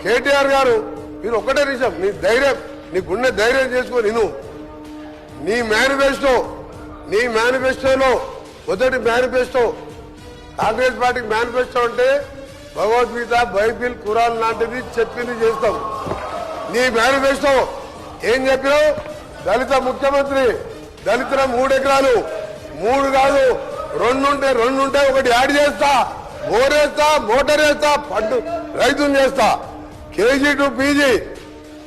కేటీఆర్ గారు మీరు ఒక్కటే నిమిషం నీ ధైర్యం నీ గుండె ధైర్యం చేసుకొని నీ మేనిఫెస్టోలో మొదటి మేనిఫెస్టో కాంగ్రెస్ పార్టీకి మేనిఫెస్టో అంటే భగవద్గీత బైబిల్ ఖురాన్ లాంటిది చెప్పింది చేస్తాం. నీ మేనిఫెస్టో ఏం చెప్పినావు? దళిత ముఖ్యమంత్రి, దళితుల 3 ఎకరాలు 3 కాదు 2 ఉంటే ఒకటి యాడ్ చేస్తా, బోరేస్తా, మోటార్ వేస్తా, పండు రైతులు చేస్తా, కేజీ టు పీజీ.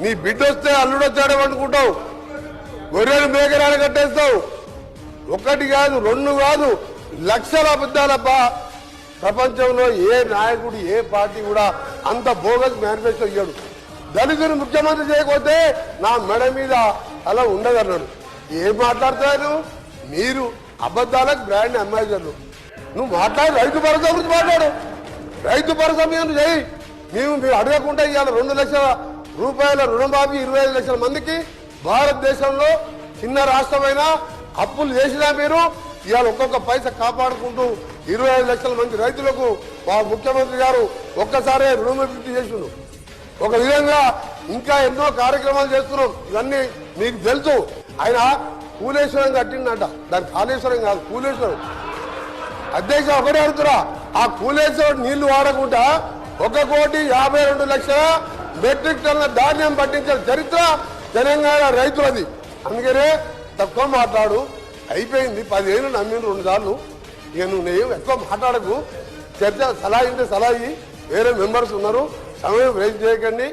నీ బిడ్డ వస్తే అల్లుడు వచ్చాడు అనుకుంటావు, గొర్రెలు మేకరాలు కట్టేస్తావు. 1 కాదు 2 కాదు లక్షల అబద్ధాలప్ప. ప్రపంచంలో ఏ నాయకుడు ఏ పార్టీ కూడా అంత బోగస్ మేనిఫెస్టో ఇయ్యాడు. దళితులు ముఖ్యమంత్రి చేయకపోతే నా మెడ మీద అలా ఉండదన్నాడు. ఏం మాట్లాడతారు మీరు? అబద్ధాలకు బ్రాండ్ అంబాసిడర్లు. నువ్వు మాట్లాడు, రైతు భరోసా గురించి మాట్లాడు. రైతు భరోసా మీద చేయి. మీరు అడగకుండా ఇవాళ 2 లక్షల రూపాయల రుణమాఫీ 25 లక్షల మందికి. భారతదేశంలో చిన్న రాష్ట్రమైన అప్పులు చేసినా మీరు ఇవాళ ఒక్కొక్క పైసా కాపాడుకుంటూ 25 లక్షల మంది రైతులకు మా ముఖ్యమంత్రి గారు ఒక్కసారే రుణమాఫీ చేసిండు. ఒక విధంగా ఇంకా ఎన్నో కార్యక్రమాలు చేస్తున్నాం. ఇవన్నీ మీకు తెలుసు. ఆయన కూలేశ్వరం కట్టిందంట, దాని కాళేశ్వరం కాదు కూలేశ్వరం. అధ్యక్ష ఒకటే అడుగుతున్నా, ఆ కూలేశ్వరం నీళ్లు వాడకుండా 1,52,00,000 మెట్రిక్ టన్నుల ధాన్యం పట్టించిన చరిత్ర తెలంగాణ రైతులది. అందుకనే తక్కువ మాట్లాడు. అయిపోయింది. 10 ఏళ్ళు నమ్మింది 2 సార్లు. ఇక నువ్వు ఎక్కువ మాట్లాడకు. చర్చ సలహా ఇంటే సలహా వేరే మెంబర్స్ ఉన్నారు. సమయం వేస్ట్ చేయకండి.